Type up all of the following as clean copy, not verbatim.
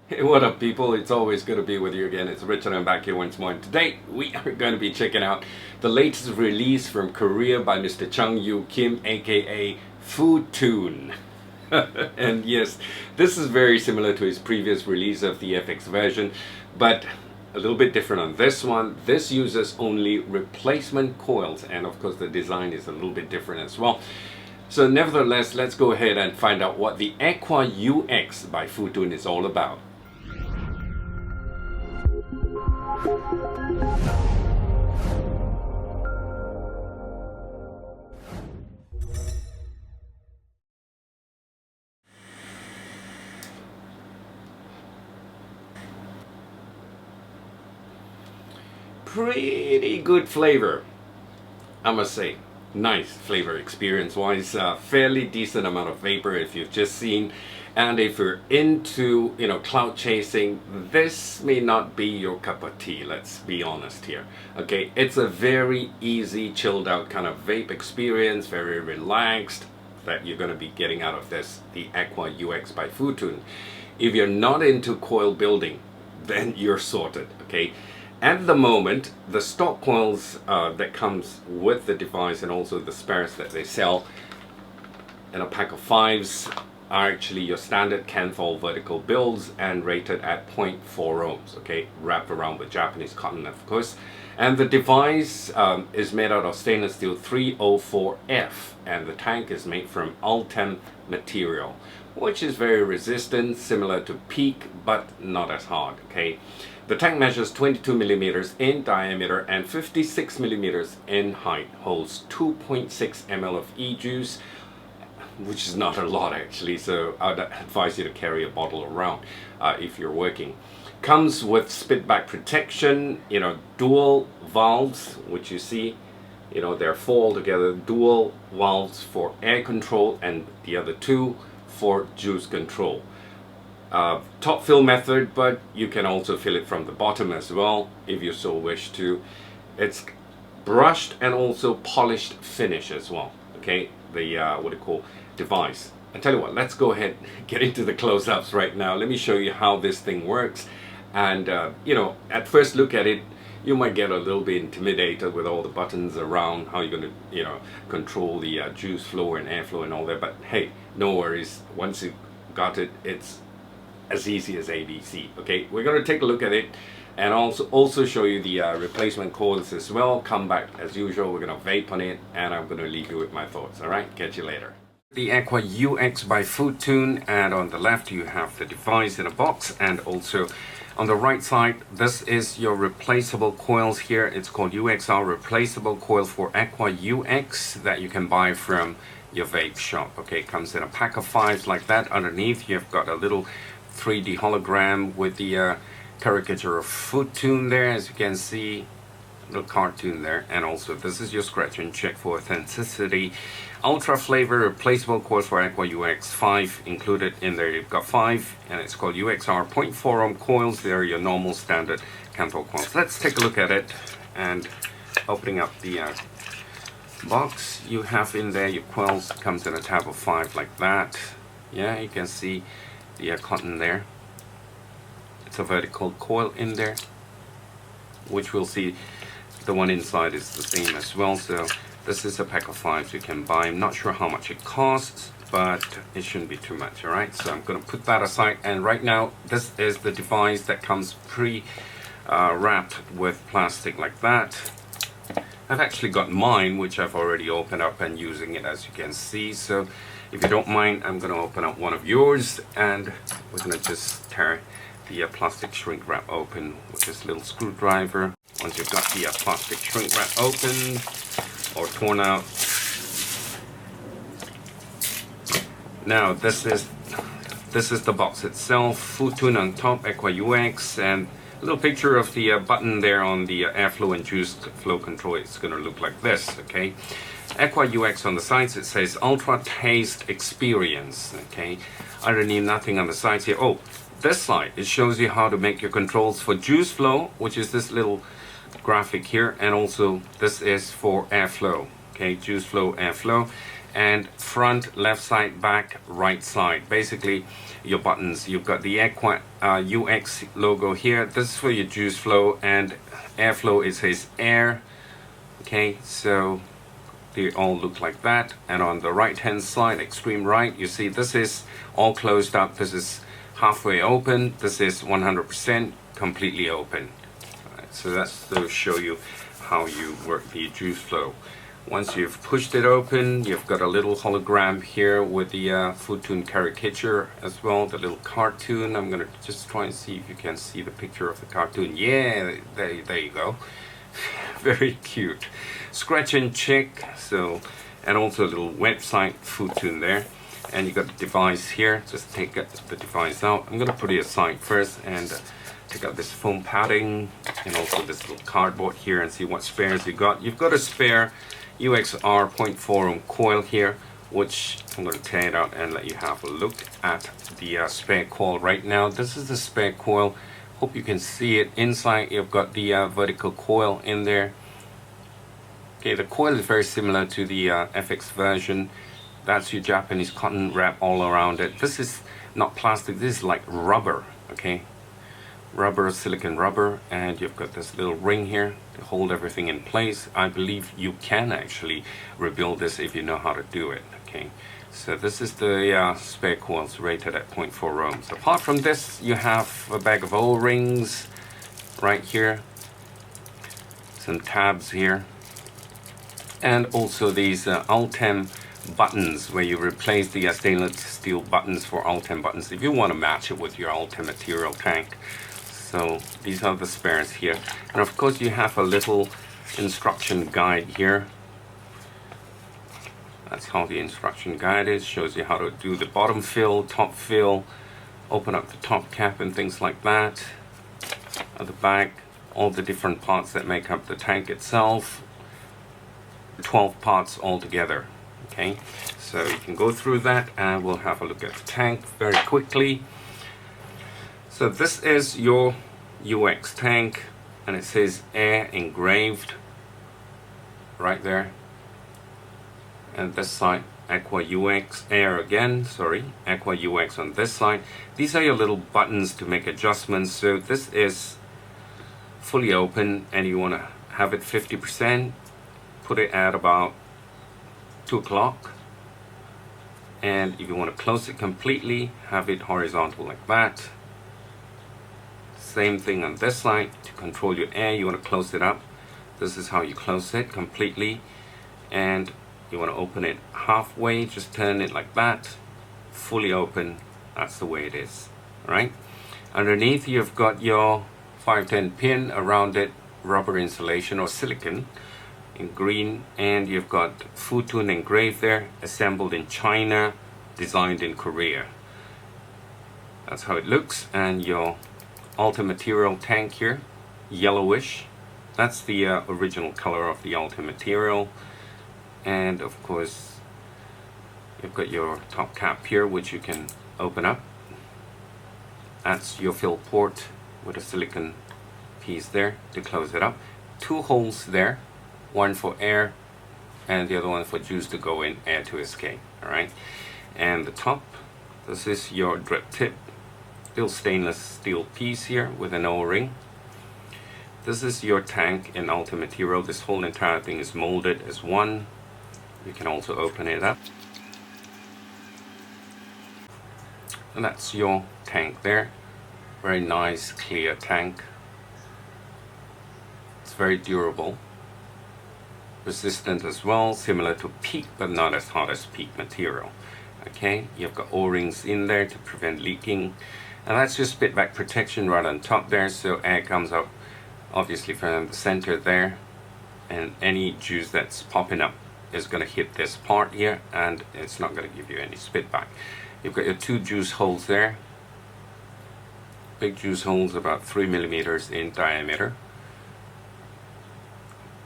Hey, what up, people? It's always good to be with you again. It's Richard. I'm back here once more. And today, we are going to be checking out the latest release from Korea by Mr. Chung Yu Kim, aka Footoon. And yes, this is very similar to his previous release of the FX version, but a little bit different on this one. This uses only replacement coils, and of course, the design is a little bit different as well. So nevertheless, let's go ahead and find out what the Aqua UX by Footoon is all about. Pretty good flavor, I must say. Nice flavor experience wise, fairly decent amount of vapor if you've just seen, and if you're into cloud chasing, this may not be your cup of tea. Let's be honest here. Okay, it's a very easy chilled out kind of vape experience, very relaxed, that you're going to be getting out of this, the Aqua UX by Footoon. If you're not into coil building, then you're sorted. Okay, at the moment, the stock coils that comes with the device and also the spares that they sell in a pack of 5s are actually your standard Canthol vertical builds and rated at 0.4 ohms, okay, wrapped around with Japanese cotton, of course. And the device is made out of stainless steel 304F, and the tank is made from Ultem material, which is very resistant, similar to PEEK, but not as hard, okay. The tank measures 22 millimeters in diameter and 56 millimeters in height, holds 2.6 ml of e-juice, which is not a lot actually, so I'd advise you to carry a bottle around if you're working. Comes with spit back protection, dual valves, which you see, they're 4 altogether, dual valves for air control and the other 2 for juice control. Top fill method, but you can also fill it from the bottom as well if you so wish to. It's brushed and also polished finish as well, okay, the what do you call device. I tell you what, let's go ahead and get into the close-ups right now. Let me show you how this thing works. And at first look at it, you might get a little bit intimidated with all the buttons around, how you're going to control the juice flow and airflow and all that, but hey, no worries. Once you got it, it's as easy as ABC. Okay, we're going to take a look at it and also show you the replacement coils as well. Come back as usual, we're going to vape on it, and I'm going to leave you with my thoughts. All right, catch you later. The Aqua UX by Footoon, and on the left you have the device in a box, and also on the right side, this is your replaceable coils here. It's called UXR replaceable coil for Aqua UX that you can buy from your vape shop. Okay, it comes in a pack of 5s like that. Underneath you've got a little 3D hologram with the caricature of Footoon there, as you can see, little cartoon there. And also this is your scratch and check for authenticity. Ultra flavor replaceable coil for Aqua UX, 5 included in there. You've got 5, and it's called UXR 0.4 ohm coils. They're your normal standard Canthol coils. Let's take a look at it, and opening up the box, you have in there your coils. Comes in a tab of 5 like that. Yeah, you can see the cotton there. It's a vertical coil in there, which we'll see the one inside is the same as well. So this is a pack of 5s you can buy. I'm not sure how much it costs, but it shouldn't be too much. All right, so I'm going to put that aside, and right now this is the device that comes wrapped with plastic like that. I've actually got mine, which I've already opened up and using it, as you can see. So if you don't mind, I'm going to open up one of yours, and we're going to just tear the plastic shrink wrap open with this little screwdriver. Once you've got the plastic shrink wrap open or torn out, now this is the box itself. Footoon on top, Aqua UX, and a little picture of the button there on the airflow and juice flow control. It's going to look like this, okay. Aqua UX on the sides, it says Ultra Taste Experience, okay. Underneath, nothing on the sides here. Oh, this side, it shows you how to make your controls for juice flow, which is this little graphic here, and also this is for airflow, okay, juice flow, airflow. And front, left side, back, right side. Basically, your buttons. You've got the Aqua UX logo here. This is for your juice flow, and airflow, it says air. Okay, so they all look like that. And on the right hand side, extreme right, you see this is all closed up. This is halfway open. This is 100% completely open. Right, so that's to show you how you work the juice flow. Once you've pushed it open, you've got a little hologram here with the Footoon caricature as well, the little cartoon. I'm gonna just try and see if you can see the picture of the cartoon. Yeah, there you go. Very cute. Scratch and check. So, and also a little website Footoon there. And you got the device here. Just take the device out. I'm gonna put it aside first and take out this foam padding and also this little cardboard here and see what spares you got. You've got a spare UXR 0.4 coil here, which I'm going to tear it out and let you have a look at the spare coil right now. This is the spare coil. Hope you can see it. Inside you've got the vertical coil in there. Okay, the coil is very similar to the FX version. That's your Japanese cotton wrap all around it. This is not plastic, this is like rubber, okay? Rubber, silicone rubber, and you've got this little ring here to hold everything in place. I believe you can actually rebuild this if you know how to do it. Okay, so this is the spare coils rated at 0.4 ohms. Apart from this, you have a bag of O-rings right here, some tabs here, and also these Ultem buttons where you replace the stainless steel buttons for Ultem buttons if you want to match it with your Ultem material tank. So these are the spares here, and of course you have a little instruction guide here. That's how the instruction guide is. Shows you how to do the bottom fill, top fill, open up the top cap and things like that. At the back, all the different parts that make up the tank itself. 12 parts altogether. Okay, so you can go through that and we'll have a look at the tank very quickly. So this is your UX tank, and it says air engraved right there. And this side, Aqua UX, air again, sorry, Aqua UX on this side. These are your little buttons to make adjustments. So this is fully open and you want to have it 50%, put it at about 2 o'clock. And if you want to close it completely, have it horizontal like that. Same thing on this side. To control your air, you want to close it up. This is how you close it completely. And you want to open it halfway, just turn it like that. Fully open, that's the way it is. Alright? Underneath you've got your 510 pin around it, rubber insulation or silicone in green, and you've got Footoon engraved there, assembled in China, designed in Korea. That's how it looks. And your Ultem material tank here, yellowish. That's the original color of the Ultem material. And of course you've got your top cap here, which you can open up. That's your fill port with a silicone piece there to close it up. 2 holes there, one for air and the other one for juice to go in, air to escape. Alright, and the top, this is your drip tip, little stainless steel piece here with an O-ring. This is your tank in Ultem material. This whole entire thing is molded as one. You can also open it up, and that's your tank there. Very nice clear tank. It's very durable, resistant as well, similar to PEEK but not as hot as PEEK material. Okay, you've got O-rings in there to prevent leaking, and that's your spit back protection right on top there, so air comes up obviously from the center there, and any juice that's popping up is going to hit this part here and it's not going to give you any spit back. You've got your 2 juice holes there, big juice holes about 3 millimeters in diameter.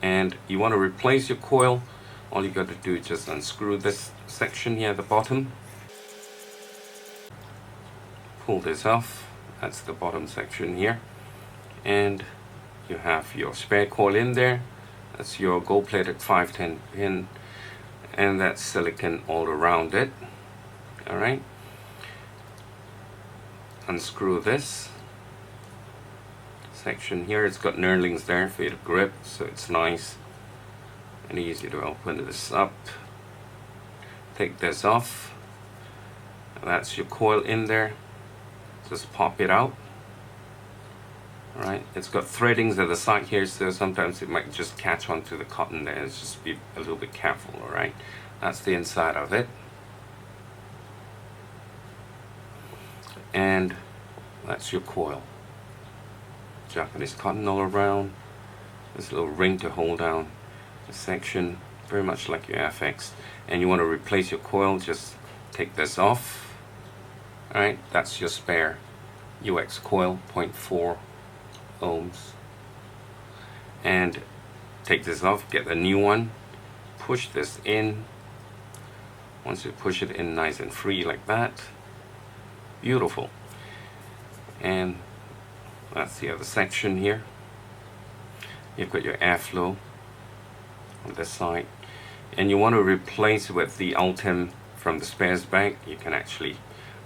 And you want to replace your coil, all you got to do is just unscrew this section here at the bottom, pull this off, that's the bottom section here, and you have your spare coil in there. That's your gold plated 510 pin, and that's silicone all around it. Alright, unscrew this section here. It's got knurlings there for you to grip, so it's nice and easy to open this up. Take this off, and that's your coil in there. Just pop it out. Alright, it's got threadings at the side here, so sometimes it might just catch onto the cotton there. Just be a little bit careful. Alright, that's the inside of it, and that's your coil. Japanese cotton all around. This little ring to hold down the section, very much like your FX. And you want to replace your coil, just take this off. Alright, that's your spare UX coil, 0.4 ohms. And take this off, get the new one, push this in. Once you push it in nice and free like that, beautiful. And that's the other section here. You've got your airflow on this side, and you want to replace with the Ultem from the spares bag. You can actually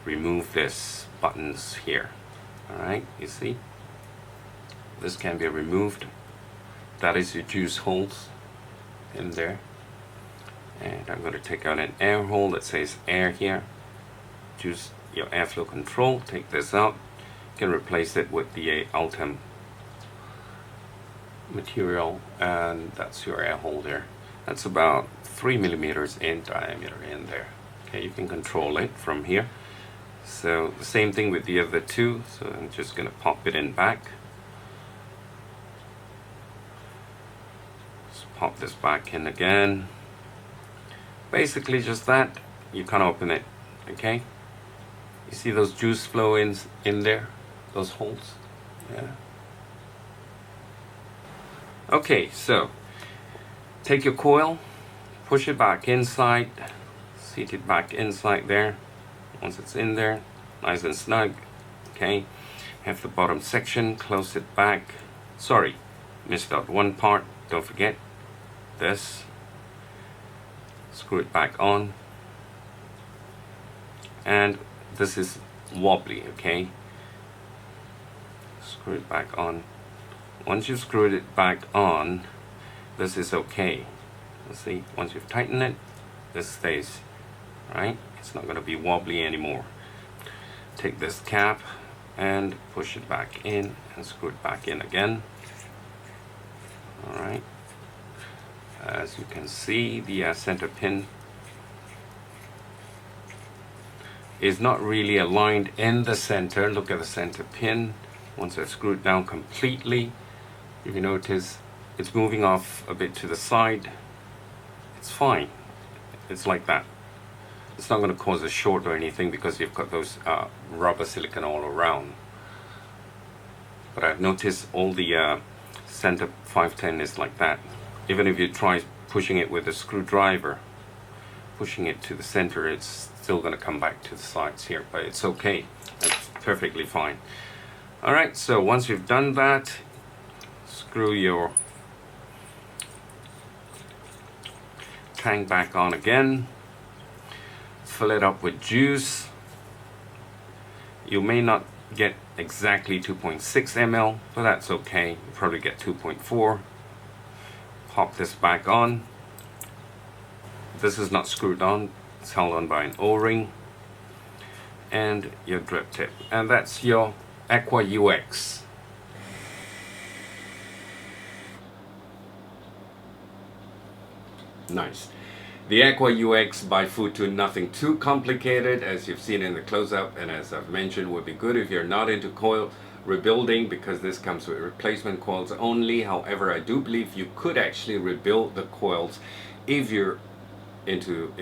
remove this buttons here. Alright, you see, this can be removed. That is your juice holes in there. And I'm going to take out an air hole that says air here. Choose your airflow control, take this out. You can replace it with the Ultem material, and that's your air hole there. That's about 3 millimeters in diameter in there. Okay, you can control it from here. So the same thing with the other two. So I'm just going to pop it in back. Just pop this back in again. Basically just that. You can't open it. Okay, you see those juice flow in there, those holes? Yeah. Okay, so take your coil, push it back inside, seat it back inside there. Once it's in there, nice and snug. Okay, have the bottom section, close it back. Sorry, missed out one part, don't forget this. Screw it back on, and this is wobbly. Okay, screw it back on. Once you've screwed it back on, this is okay. Let's see, once you've tightened it, this stays, right? It's not going to be wobbly anymore. Take this cap and push it back in and screw it back in again. Alright, as you can see, the center pin is not really aligned in the center. Look at the center pin. Once I've screwed down completely, if you notice, it's moving off a bit to the side. It's fine. It's like that. It's not going to cause a short or anything because you've got those rubber silicone all around. But I've noticed all the center 510 is like that. Even if you try pushing it with a screwdriver, pushing it to the center, it's still going to come back to the sides here. But it's okay. That's perfectly fine. Alright, so once you've done that, screw your tank back on again. Fill it up with juice. You may not get exactly 2.6 ml, but that's okay. You probably get 2.4. Pop this back on. This is not screwed on, it's held on by an O-ring. And your drip tip. And that's your Aqua UX. Nice. The Aqua UX by Footoon, nothing too complicated, as you've seen in the close-up, and as I've mentioned, would be good if you're not into coil rebuilding, because this comes with replacement coils only. However, I do believe you could actually rebuild the coils if you're into,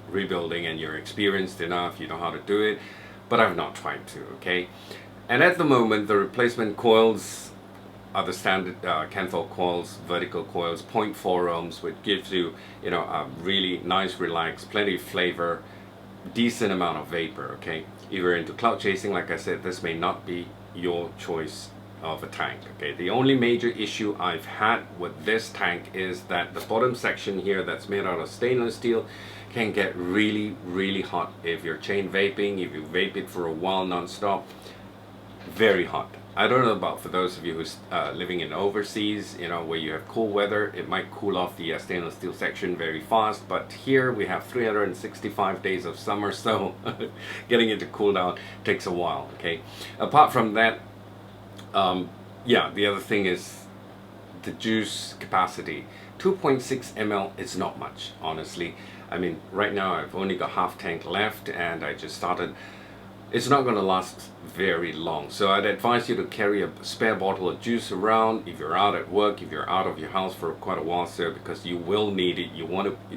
rebuilding and you're experienced enough, you know how to do it, but I've not tried to, okay? And at the moment, the replacement coils are the standard Canthol coils, vertical coils, 0.4 ohms, which gives you, a really nice, relaxed, plenty of flavor, decent amount of vapor, okay? If you're into cloud chasing, like I said, this may not be your choice of a tank. Okay, the only major issue I've had with this tank is that the bottom section here that's made out of stainless steel can get really hot if you're chain vaping, if you vape it for a while non-stop. Very hot. I don't know about for those of you who's living in overseas, you know, where you have cool weather, it might cool off the stainless steel section very fast, but here we have 365 days of summer, so getting it to cool down takes a while. Okay, apart from that, yeah, the other thing is the juice capacity. 2.6 ml is not much, honestly. I mean, right now I've only got half tank left and I just started. It's not going to last very long, so I'd advise you to carry a spare bottle of juice around if you're out at work, if you're out of your house for quite a while, sir, because you will need it. You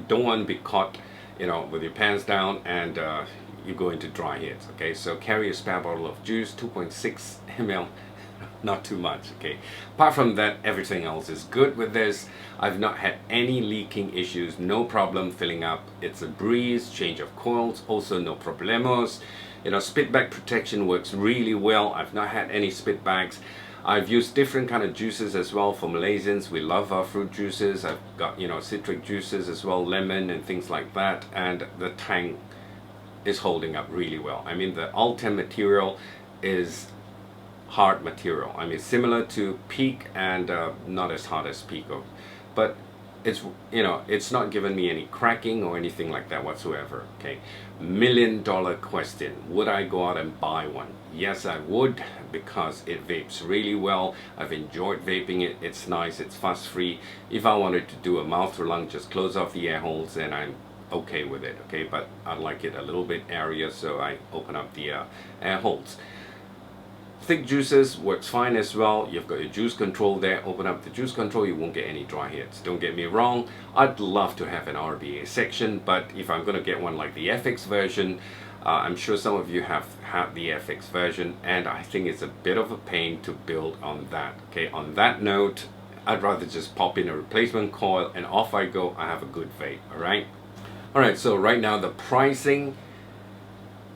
don't want to be caught, you know, with your pants down and you go into dry hits. Okay, so carry a spare bottle of juice, 2.6 ml. Not too much. Okay, apart from that, everything else is good with this. I've not had any leaking issues, no problem filling up. It's a breeze. Change of coils also no problemos. You know, spit bag protection works really well. I've not had any spit bags. I've used different kind of juices as well. For Malaysians, we love our fruit juices. I've got, you know, citric juices as well, lemon and things like that, and the tank is holding up really well. I mean, the Ultem material is hard material. I mean, similar to Peak and not as hard as Pico, but it's, you know, it's not given me any cracking or anything like that whatsoever. Okay, $1,000,000 question: would I go out and buy one? Yes, I would, because it vapes really well. I've enjoyed vaping it. It's nice, it's fuss free. If I wanted to do a mouth to lung, just close off the air holes and I'm okay with it. Okay, but I like it a little bit airier, so I open up the air holes. Thick juices works fine as well. You've got your juice control there. Open up the juice control, you won't get any dry hits. Don't get me wrong, I'd love to have an RBA section, but if I'm going to get one like the FX version, I'm sure some of you have had the FX version, and I think it's a bit of a pain to build on that. Okay, on that note, I'd rather just pop in a replacement coil and off I go. I have a good vape. Alright, so right now the pricing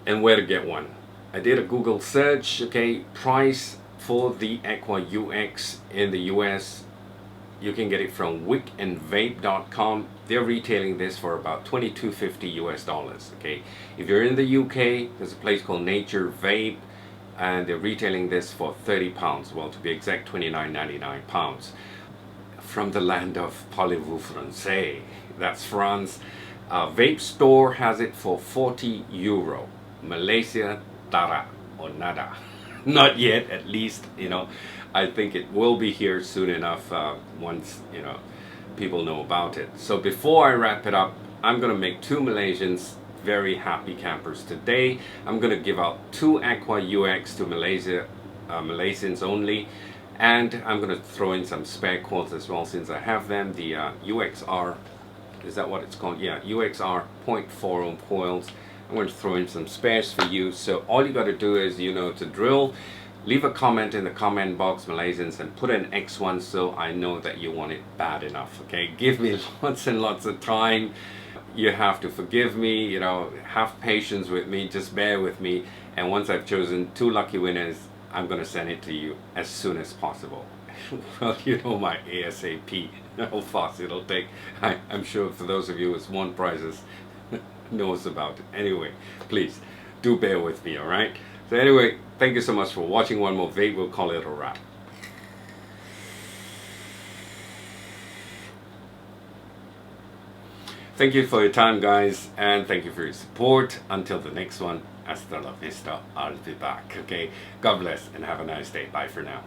and where to get one. I did a Google search. Okay, price for the Aqua UX in the US, you can get it from wickandvape.com. They're retailing this for about $22.50 US. Okay, if you're in the UK, there's a place called Nature Vape, and they're retailing this for £30. Well, to be exact, £29.99. From the land of Parlez-vous Français, that's France. Vape Store has it for €40. Malaysia, Tara or nada. Not yet, at least, you know. I think it will be here soon enough once, you know, people know about it. So before I wrap it up, I'm gonna make two Malaysians very happy campers today. I'm gonna give out 2 Aqua UX to Malaysians only, and I'm gonna throw in some spare coils as well since I have them. The UXR, is that what it's called? Yeah, UXR 0.4 ohm coils. I'm going to throw in some spares for you. So all you got to do is, you know, to drill, leave a comment in the comment box, Malaysians, and put an X1 so I know that you want it bad enough. Okay, give me lots and lots of time. You have to forgive me, you know, have patience with me, just bear with me, and once I've chosen 2 lucky winners, I'm going to send it to you as soon as possible. Well, you know my ASAP, how fast it'll take. I'm sure for those of you who's won prizes knows about it. Anyway, please do bear with me. Alright, so anyway, thank you so much for watching. One more vape, we'll call it a wrap. Thank you for your time, guys, and thank you for your support. Until the next one, hasta la vista, I'll be back. Okay, God bless and have a nice day. Bye for now.